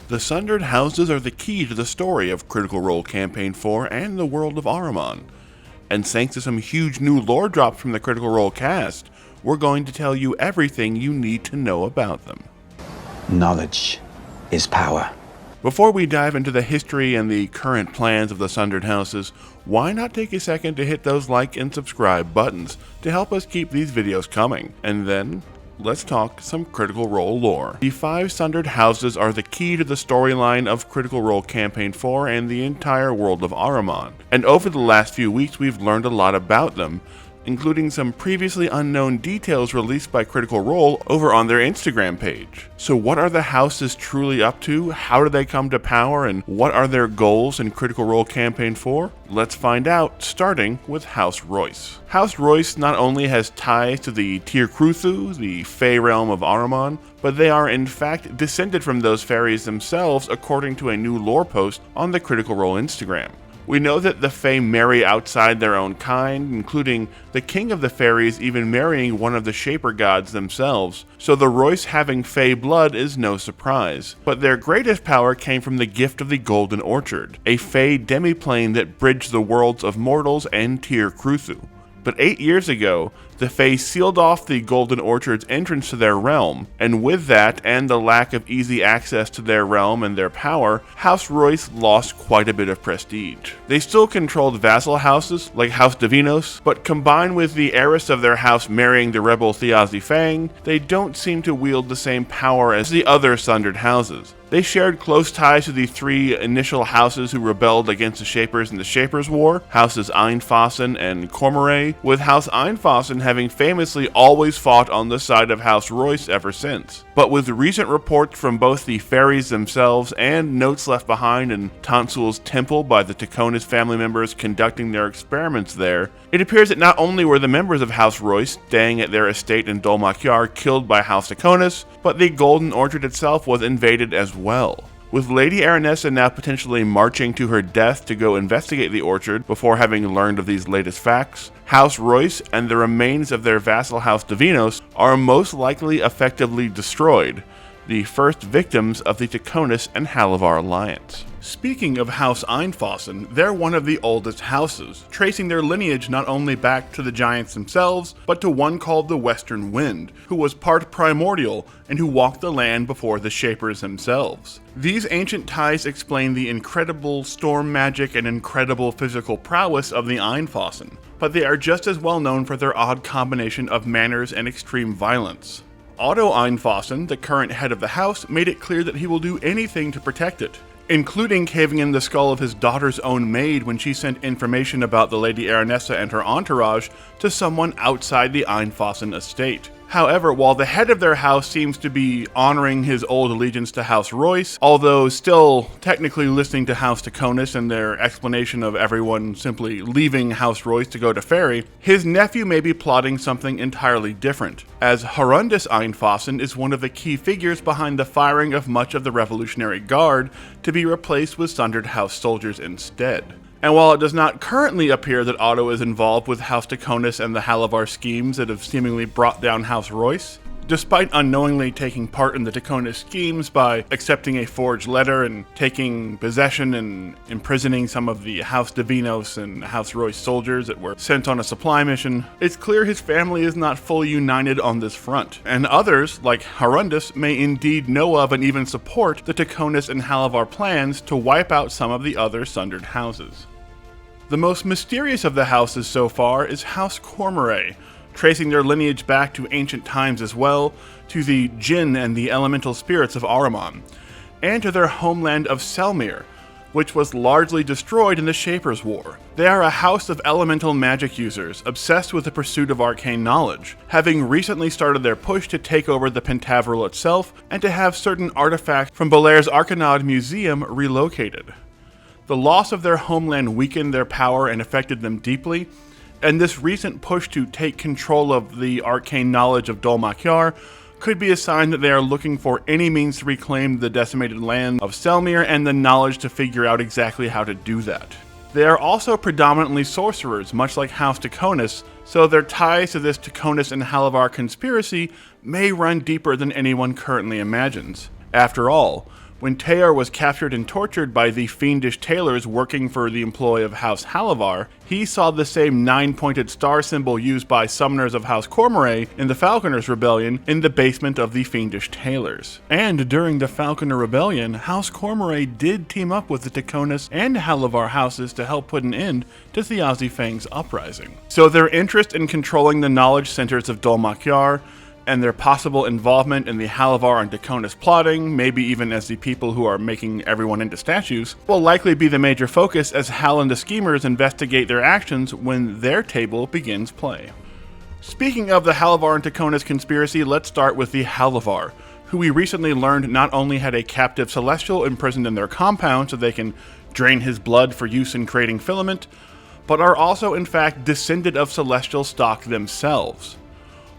The Sundered houses are the key to the story of Critical Role Campaign 4 and the world of Ahriman. And thanks to some huge new lore drops from the Critical Role cast, we're going to tell you everything you need to know about them. Knowledge is power. Before we dive into the history and the current plans of the Sundered houses, why not take a second to hit those like and subscribe buttons to help us keep these videos coming, and then let's talk some Critical Role lore. The 5 Sundered houses are the key to the storyline of Critical Role Campaign 4 and the entire world of Ahriman, and over the last few weeks we've learned a lot about them, including some previously unknown details released by Critical Role over on their Instagram page. So what are the houses truly up to, how do they come to power, and what are their goals in Critical Role Campaign 4? Let's find out, starting with House Royce. House Royce not only has ties to the Tir Kruthu, the Fey realm of Ahriman, but they are in fact descended from those fairies themselves according to a new lore post on the Critical Role Instagram. We know that the Fae marry outside their own kind, including the king of the fairies even marrying one of the Shaper gods themselves, so the Royce having Fae blood is no surprise. But their greatest power came from the gift of the Golden Orchard, a Fae demiplane that bridged the worlds of mortals and Tir Kruthu. But 8 years ago, the Fae sealed off the Golden Orchard's entrance to their realm, and with that, and the lack of easy access to their realm and their power, House Royce lost quite a bit of prestige. They still controlled vassal houses, like House Divinos, but combined with the heiress of their house marrying the rebel Thiazi Fang, they don't seem to wield the same power as the other Sundered houses. They shared close ties to the 3 initial houses who rebelled against the Shapers in the Shapers' War, Houses Einfasen and Cormoray, with House Einfasen having famously always fought on the side of House Royce ever since. But with recent reports from both the fairies themselves and notes left behind in Tansul's temple by the Tachonis family members conducting their experiments there, it appears that not only were the members of House Royce staying at their estate in Dol Makyar killed by House Tachonis, but the Golden Orchard itself was invaded as well. With Lady Aranessa now potentially marching to her death to go investigate the orchard before having learned of these latest facts, House Royce and the remains of their vassal House Divinos are most likely effectively destroyed, the first victims of the Tachonis and Halovar alliance. Speaking of House Einfasen, they're one of the oldest houses, tracing their lineage not only back to the giants themselves, but to one called the Western Wind, who was part primordial and who walked the land before the Shapers themselves. These ancient ties explain the incredible storm magic and incredible physical prowess of the Einfasen, but they are just as well known for their odd combination of manners and extreme violence. Otto Einfasen, the current head of the house, made it clear that he will do anything to protect it, including caving in the skull of his daughter's own maid when she sent information about the Lady Aranessa and her entourage to someone outside the Einfasen estate. However, while the head of their house seems to be honoring his old allegiance to House Royce, although still technically listening to House Tachonis and their explanation of everyone simply leaving House Royce to go to Fairy, his nephew may be plotting something entirely different, as Horrendous Einfasen is one of the key figures behind the firing of much of the Revolutionary Guard to be replaced with Sundered House soldiers instead. And while it does not currently appear that Otto is involved with House Tachonis and the Halovar schemes that have seemingly brought down House Royce, despite unknowingly taking part in the Tachonis schemes by accepting a forged letter and taking possession and imprisoning some of the House Divinos and House Royce soldiers that were sent on a supply mission, it's clear his family is not fully united on this front, and others, like Horrendous, may indeed know of and even support the Tachonis and Halovar plans to wipe out some of the other Sundered houses. The most mysterious of the houses so far is House Cormoray, tracing their lineage back to ancient times as well, to the Jinn and the elemental spirits of Ahriman, and to their homeland of Selmir, which was largely destroyed in the Shapers' War. They are a house of elemental magic users, obsessed with the pursuit of arcane knowledge, having recently started their push to take over the Pentavral itself and to have certain artifacts from Belaire's Arcanaud Museum relocated. The loss of their homeland weakened their power and affected them deeply, and this recent push to take control of the arcane knowledge of Dol Makyar could be a sign that they are looking for any means to reclaim the decimated land of Selmir and the knowledge to figure out exactly how to do that. They are also predominantly sorcerers, much like House Tachonis, so their ties to this Tachonis and Halovar conspiracy may run deeper than anyone currently imagines. After all, When Teor was captured and tortured by the fiendish tailors working for the employ of House Halovar, he saw the same 9-pointed star symbol used by summoners of House Cormoray in the Falconers' Rebellion in the basement of the fiendish tailors. And during the Falconer Rebellion, House Cormoray did team up with the Tachonis and Halovar houses to help put an end to Thiazi Fang's uprising. So their interest in controlling the knowledge centers of Dol Makyar, and their possible involvement in the Halovar and Tachonis plotting, maybe even as the people who are making everyone into statues, will likely be the major focus as Hal and the schemers investigate their actions when their table begins play. Speaking of the Halovar and Tachonis conspiracy, let's start with the Halovar, who we recently learned not only had a captive Celestial imprisoned in their compound so they can drain his blood for use in creating filament, but are also in fact descended of Celestial stock themselves.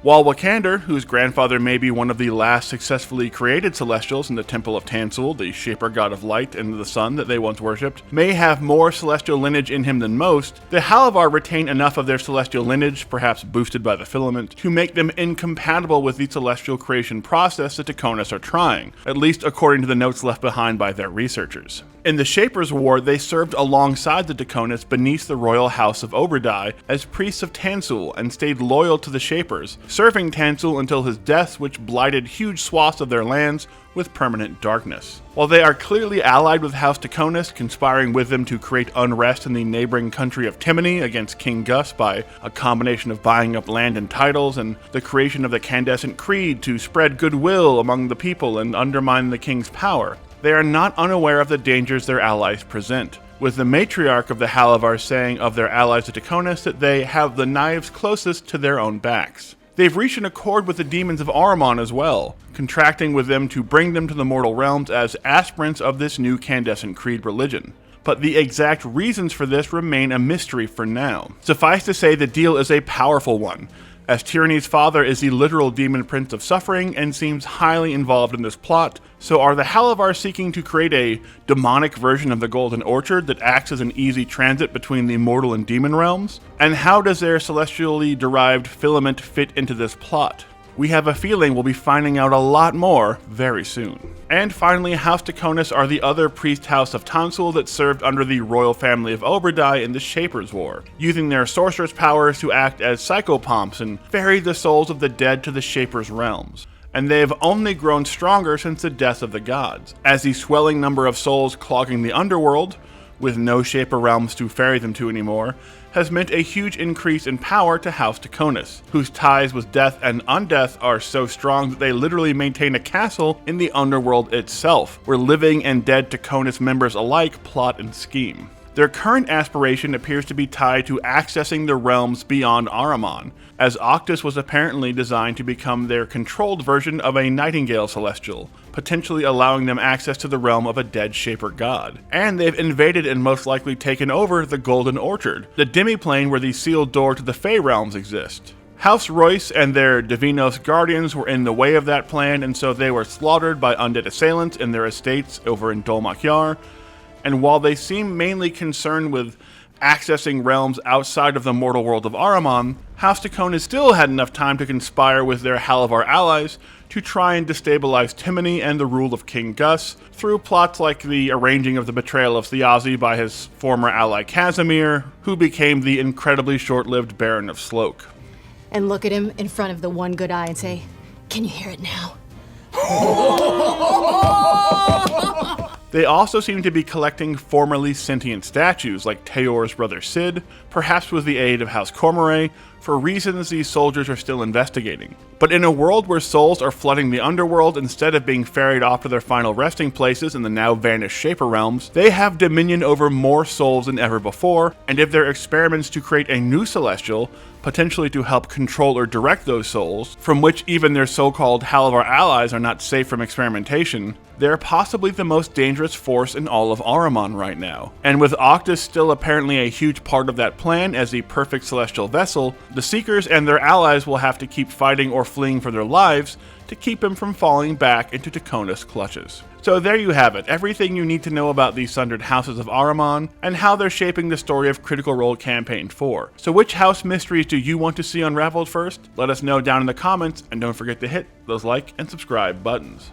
While Wakander, whose grandfather may be one of the last successfully created Celestials in the Temple of Tansul, the Shaper God of Light and the Sun that they once worshipped, may have more Celestial lineage in him than most, the Halovar retain enough of their Celestial lineage, perhaps boosted by the filament, to make them incompatible with the Celestial creation process the Tachonis are trying, at least according to the notes left behind by their researchers. In the Shapers' War, they served alongside the Tachonis beneath the royal house of Oberdai as priests of Tansul and stayed loyal to the Shapers, serving Tansul until his death, which blighted huge swaths of their lands with permanent darkness. While they are clearly allied with House Tachonis, conspiring with them to create unrest in the neighboring country of Timony against King Gus by a combination of buying up land and titles and the creation of the Candescent Creed to spread goodwill among the people and undermine the king's power, they are not unaware of the dangers their allies present, with the matriarch of the Halovar saying of their allies the Tachonis that they have the knives closest to their own backs. They've reached an accord with the demons of Ahriman as well, contracting with them to bring them to the mortal realms as aspirants of this new Candescent Creed religion. But the exact reasons for this remain a mystery for now. Suffice to say, the deal is a powerful one, as Tyranny's father is the literal demon prince of suffering and seems highly involved in this plot. So are the Halovar seeking to create a demonic version of the Golden Orchard that acts as an easy transit between the mortal and demon realms? And how does their celestially derived filament fit into this plot? We have a feeling we'll be finding out a lot more very soon. And finally, House Tachonis are the other priest house of Tansul that served under the royal family of Oberdai in the Shapers' War, using their sorceress powers to act as psychopomps and ferry the souls of the dead to the Shapers' realms. And they have only grown stronger since the death of the gods, as the swelling number of souls clogging the underworld, with no Shaper realms to ferry them to anymore, has meant a huge increase in power to House Tachonis, whose ties with death and undeath are so strong that they literally maintain a castle in the underworld itself, where living and dead Tachonis members alike plot and scheme. Their current aspiration appears to be tied to accessing the realms beyond Ahriman, as Octus was apparently designed to become their controlled version of a Nightingale Celestial, potentially allowing them access to the realm of a dead Shaper god. And they've invaded and most likely taken over the Golden Orchard, the demiplane where the sealed door to the Fey realms exist. House Royce and their Divinos Guardians were in the way of that plan, and so they were slaughtered by undead assailants in their estates over in Dol Makyar. And while they seem mainly concerned with accessing realms outside of the mortal world of Ahriman, House Tachonis still had enough time to conspire with their Halovar allies to try and destabilize Timony and the rule of King Gus through plots like the arranging of the betrayal of Thiazi by his former ally Casimir, who became the incredibly short-lived Baron of Sloke. And look at him in front of the one good eye and say, "Can you hear it now?" They also seem to be collecting formerly sentient statues like Teor's brother Sid, perhaps with the aid of House Cormoray, for reasons these soldiers are still investigating. But in a world where souls are flooding the underworld instead of being ferried off to their final resting places in the now vanished Shaper realms, they have dominion over more souls than ever before, and if their experiments to create a new Celestial, potentially to help control or direct those souls, from which even their so-called Halovar allies are not safe from experimentation, they're possibly the most dangerous force in all of Ahriman right now. And with Octus still apparently a huge part of that plan as the perfect celestial vessel, the Seekers and their allies will have to keep fighting or fleeing for their lives to keep him from falling back into Tachonis clutches. So there you have it, everything you need to know about the Sundered Houses of Ahriman, and how they're shaping the story of Critical Role Campaign 4. So which house mysteries do you want to see unraveled first? Let us know down in the comments, and don't forget to hit those like and subscribe buttons.